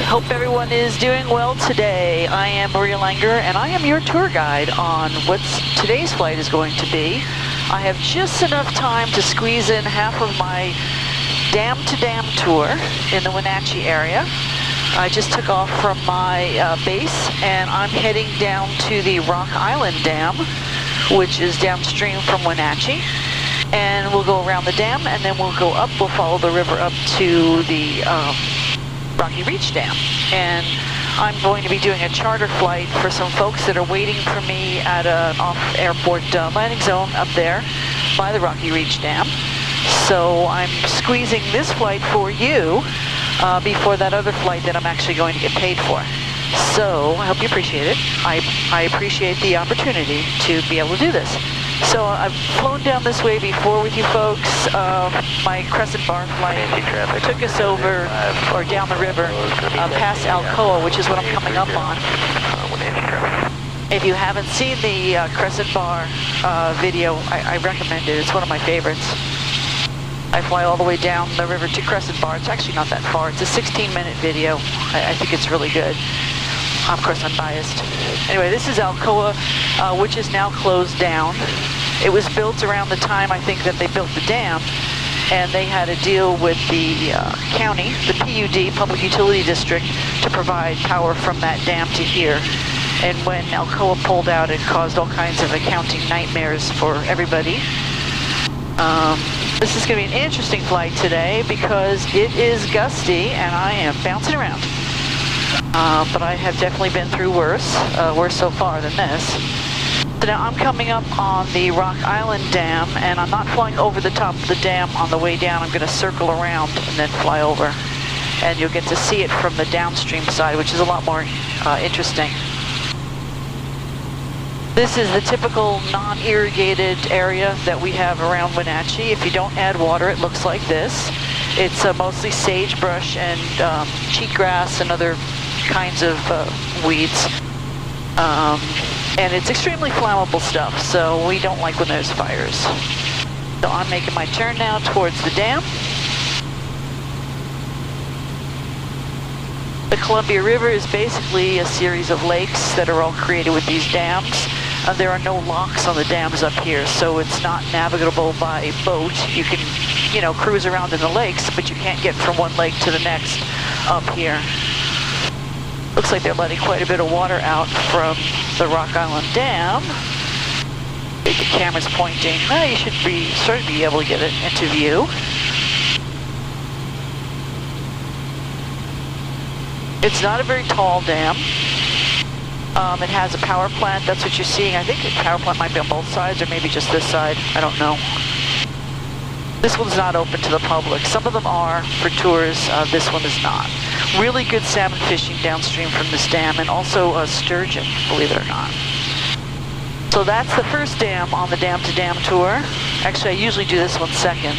Hope everyone is doing well today. I am Maria Langer, and I am your tour guide on what today's flight is going to be. I have just enough time to squeeze in half of my dam-to-dam tour in the Wenatchee area. I just took off from my base, and I'm heading down to the Rock Island Dam, which is downstream from Wenatchee. And we'll go around the dam, and then we'll go up. We'll follow the river up to the Rocky Reach Dam. And I'm going to be doing a charter flight for some folks that are waiting for me at an off-airport landing zone up there by the Rocky Reach Dam. So I'm squeezing this flight for you before that other flight that I'm actually going to get paid for. So I hope you appreciate it. I appreciate the opportunity to be able to do this. So I've flown down this way before with you folks. My Crescent Bar flight took us over, or down the river, past Alcoa, which is what I'm coming up on. If you haven't seen the Crescent Bar video, I recommend it. It's one of my favorites. I fly all the way down the river to Crescent Bar. It's actually not that far. It's a 16-minute video. I think it's really good. Of course, I'm biased. Anyway, this is Alcoa, which is now closed down. It was built around the time, I think, that they built the dam, and they had a deal with the county, the PUD, Public Utility District, to provide power from that dam to here. And when Alcoa pulled out, it caused all kinds of accounting nightmares for everybody. This is going to be an interesting flight today because it is gusty and I am bouncing around. But I have definitely been through worse so far than this. So now I'm coming up on the Rock Island Dam, and I'm not flying over the top of the dam on the way down. I'm going to circle around and then fly over. And you'll get to see it from the downstream side, which is a lot more interesting. This is the typical non-irrigated area that we have around Wenatchee. If you don't add water, it looks like this. It's mostly sagebrush and cheatgrass and other kinds of weeds. And it's extremely flammable stuff, so we don't like when there's fires. So I'm making my turn now towards the dam. The Columbia River is basically a series of lakes that are all created with these dams. There are no locks on the dams up here, so it's not navigable by boat. You can, cruise around in the lakes, but you can't get from one lake to the next up here. Looks like they're letting quite a bit of water out from the Rock Island Dam. The camera's pointing. You should sort of be able to get it into view. It's not a very tall dam. It has a power plant. That's what you're seeing. I think the power plant might be on both sides, or maybe just this side. I don't know. This one's not open to the public. Some of them are for tours. This one is not. Really good salmon fishing downstream from this dam, and also sturgeon, believe it or not. So that's the first dam on the dam-to-dam tour. Actually, I usually do this one second.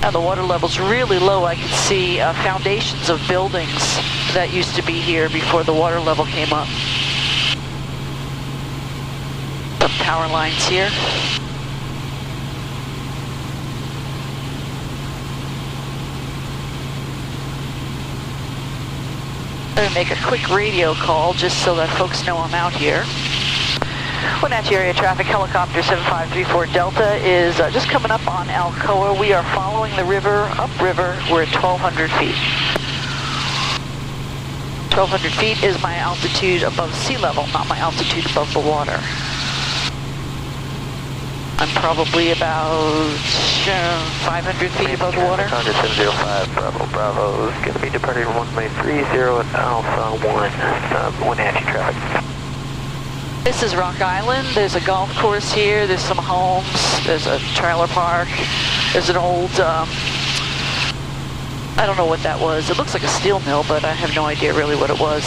Now the water level's really low. I can see foundations of buildings that used to be here before the water level came up. Some power lines here. I'm going to make a quick radio call just so that folks know I'm out here. Wenatchee area traffic, helicopter 7534 Delta is just coming up on Alcoa. We are following the river, upriver. We're at 1,200 feet. 1,200 feet is my altitude above sea level, not my altitude above the water. I'm probably about 500 feet above the water. 705 Bravo Bravo is going to be departing runway 30 at Alpha 1, Wenatchee traffic. This is Rock Island. There's a golf course here. There's some homes. There's a trailer park. There's an old, I don't know what that was. It looks like a steel mill, but I have no idea really what it was.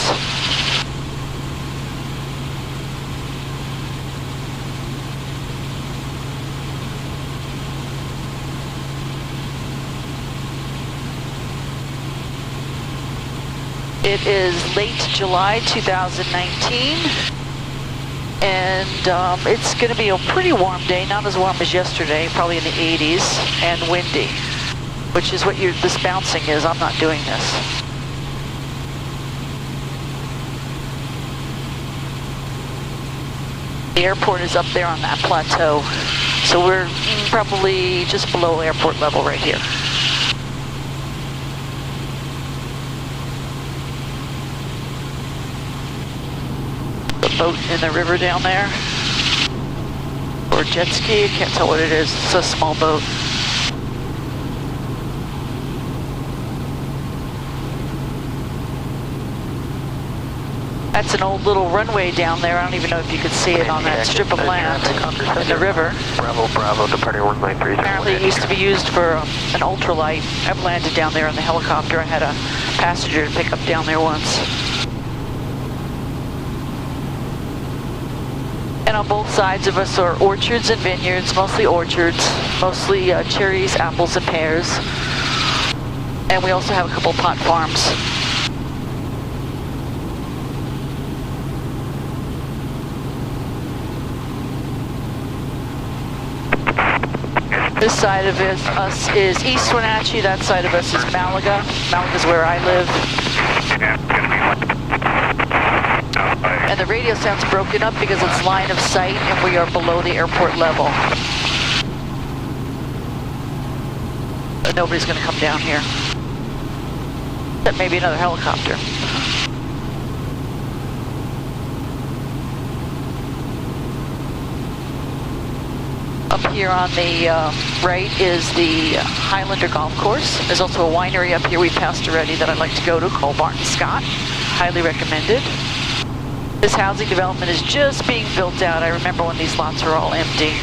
It is late July 2019, and it's going to be a pretty warm day, not as warm as yesterday, probably in the 80s, and windy. which is what this bouncing is. I'm not doing this. The airport is up there on that plateau, so we're probably just below airport level right here. The boat in the river down there, or jet ski, I can't tell what it is. It's a small boat. That's an old little runway down there. I don't even know if you could see it on that strip of land in the river. Bravo, departing runway 30. Apparently it used to be used for an ultralight. I've landed down there in the helicopter. I had a passenger to pick up down there once. And on both sides of us are orchards and vineyards, mostly orchards, mostly cherries, apples, and pears. And we also have a couple pot farms. This side of us is East Wenatchee, that side of us is Malaga. Malaga's where I live. And the radio sounds broken up because it's line of sight and we are below the airport level. But nobody's going to come down here. Except maybe another helicopter. Up here on the right is the Highlander Golf Course. There's also a winery up here we passed already that I'd like to go to called Barton Scott. Highly recommended. This housing development is just being built out. I remember when these lots were all empty.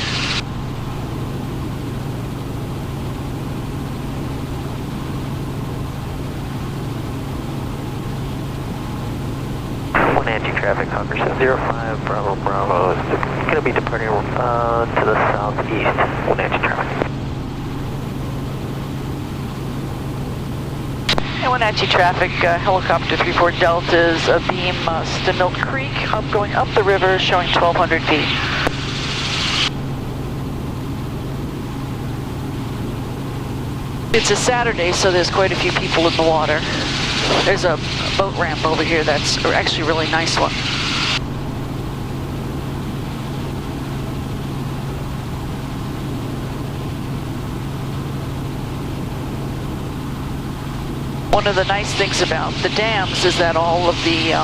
Wenatchee traffic, Congress 05, Bravo. It's going to be departing to the southeast. Wenatchee traffic. And Wenatchee traffic, helicopter 34 Deltas, abeam Stemilt Creek, going up the river, showing 1,200 feet. It's a Saturday, so there's quite a few people in the water. There's a boat ramp over here that's actually a really nice one. One of the nice things about the dams is that all of the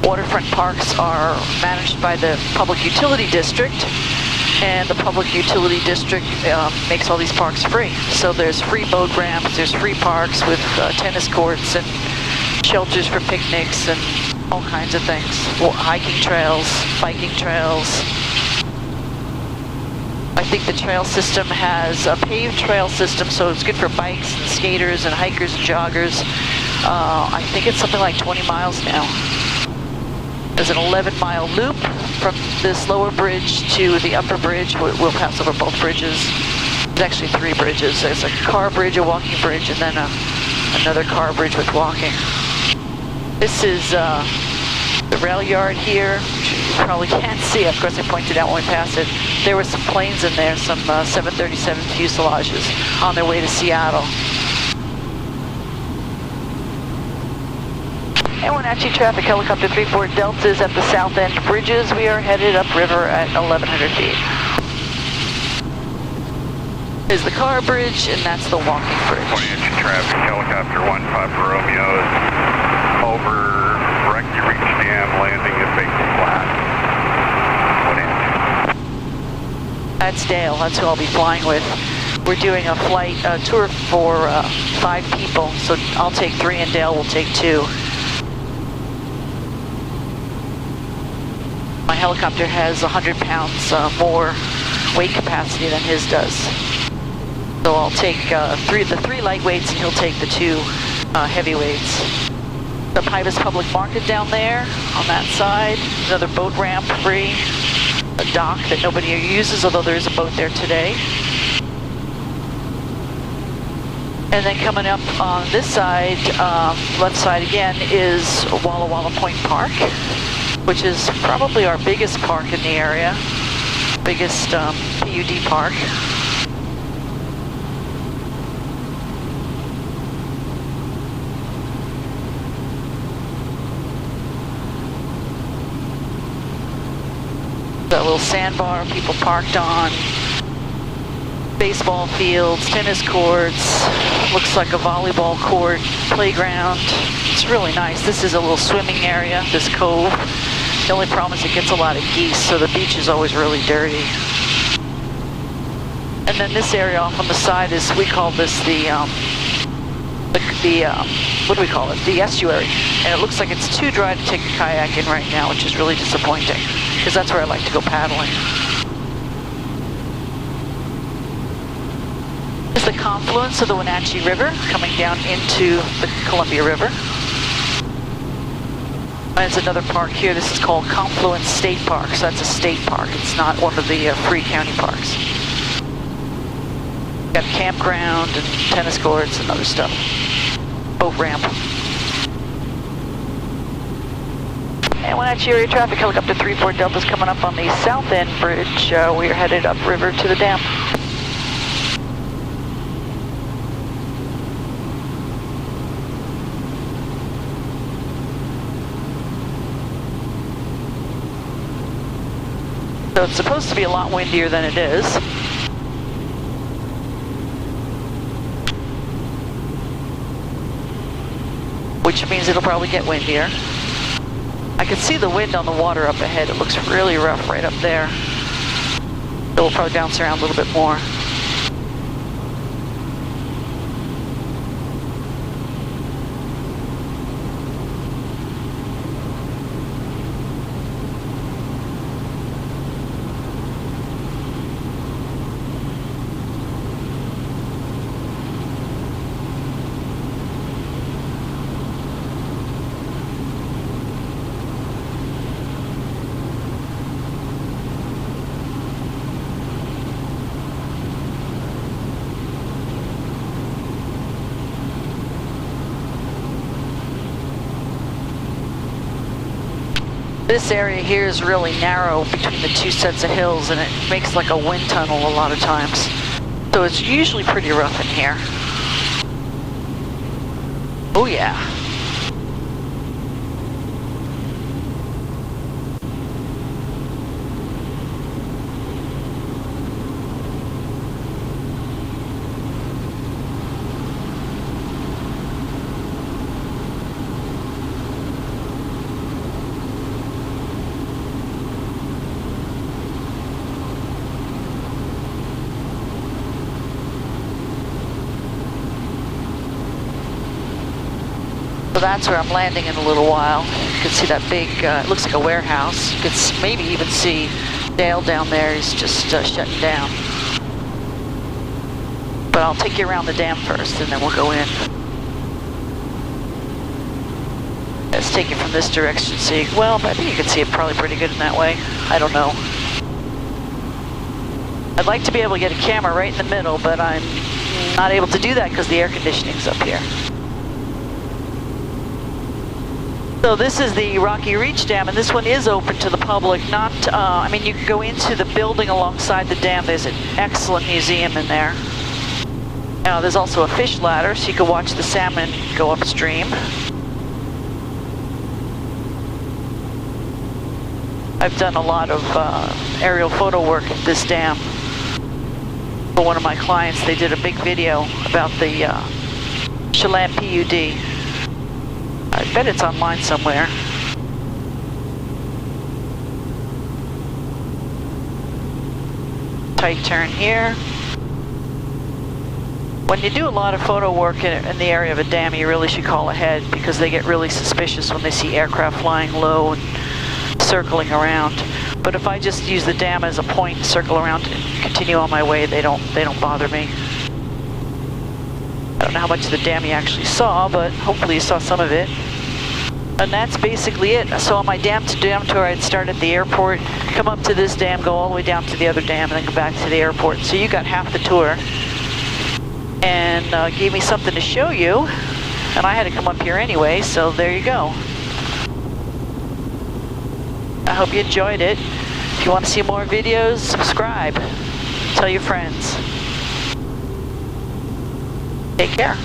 waterfront parks are managed by the Public Utility District, and the Public Utility District makes all these parks free. So there's free boat ramps, there's free parks with tennis courts and shelters for picnics and all kinds of things. Hiking trails, biking trails. I think the trail system has a paved trail system, so it's good for bikes and skaters and hikers and joggers. I think it's something like 20 miles now. There's an 11-mile loop from this lower bridge to the upper bridge. We'll pass over both bridges. There's actually 3 bridges. There's a car bridge, a walking bridge, and then another car bridge with walking. This is the rail yard here. You probably can't see. Of course, I pointed out when we passed it. There were some planes in there, some 737 fuselages on their way to Seattle. And Wenatchee traffic, helicopter 34 Delta is at the south end bridges. We are headed upriver at 1,100 feet. Is the car bridge, and that's the walking bridge. Wenatchee traffic, helicopter 15 Romeo is over Rectory Reach Dam, landing at Bacon Flat. Wenatchee. That's Dale, that's who I'll be flying with. We're doing a flight, tour for 5 people, so I'll take 3 and Dale will take 2. My helicopter has 100 pounds more weight capacity than his does. So I'll take the 3 lightweights and he'll take the 2 heavyweights. The Pybus Public Market down there on that side, another boat ramp free, a dock that nobody uses, although there is a boat there today. And then coming up on this side, left side again, is Walla Walla Point Park, which is probably our biggest park in the area, biggest PUD park. a little sandbar people parked on. Baseball fields, tennis courts, looks like a volleyball court, playground. It's really nice. This is a little swimming area, this cove. The only problem is it gets a lot of geese, so the beach is always really dirty. And then this area off on the side is, we call this what do we call it? The estuary. And it looks like it's too dry to take a kayak in right now, which is really disappointing, because that's where I like to go paddling. This is the confluence of the Wenatchee River coming down into the Columbia River. There's another park here. This is called Confluence State Park, so that's a state park. It's not one of the free county parks. Got a campground and tennis courts and other stuff. Boat ramp. And Wenatchee area traffic, helicopter 34 Delta's coming up on the south end bridge. We are headed upriver to the dam. So it's supposed to be a lot windier than it is. Which means it'll probably get windier. I can see the wind on the water up ahead. It looks really rough right up there. So we'll probably bounce around a little bit more. This area here is really narrow between the two sets of hills, and it makes like a wind tunnel a lot of times. So it's usually pretty rough in here. Oh yeah. So that's where I'm landing in a little while. You can see that big, it looks like a warehouse. You can maybe even see Dale down there. He's just shutting down. But I'll take you around the dam first, and then we'll go in. Let's take it from this direction, see. Well, I think you can see it probably pretty good in that way. I don't know. I'd like to be able to get a camera right in the middle, but I'm not able to do that because the air conditioning's up here. So this is the Rocky Reach Dam, and this one is open to the public. Not, I mean, you can go into the building alongside the dam. There's an excellent museum in there. Now, there's also a fish ladder, so you can watch the salmon go upstream. I've done a lot of aerial photo work at this dam. For one of my clients, they did a big video about the Chelan PUD. I bet it's online somewhere. Tight turn here. When you do a lot of photo work in the area of a dam, you really should call ahead, because they get really suspicious when they see aircraft flying low and circling around. But if I just use the dam as a point, circle around and continue on my way, they don't bother me. I don't know how much of the dam you actually saw, but hopefully you saw some of it. And that's basically it. So on my dam to dam tour, I'd start at the airport, come up to this dam, go all the way down to the other dam, and then go back to the airport. So you got half the tour. And gave me something to show you. And I had to come up here anyway, so there you go. I hope you enjoyed it. If you want to see more videos, subscribe. Tell your friends. Take care.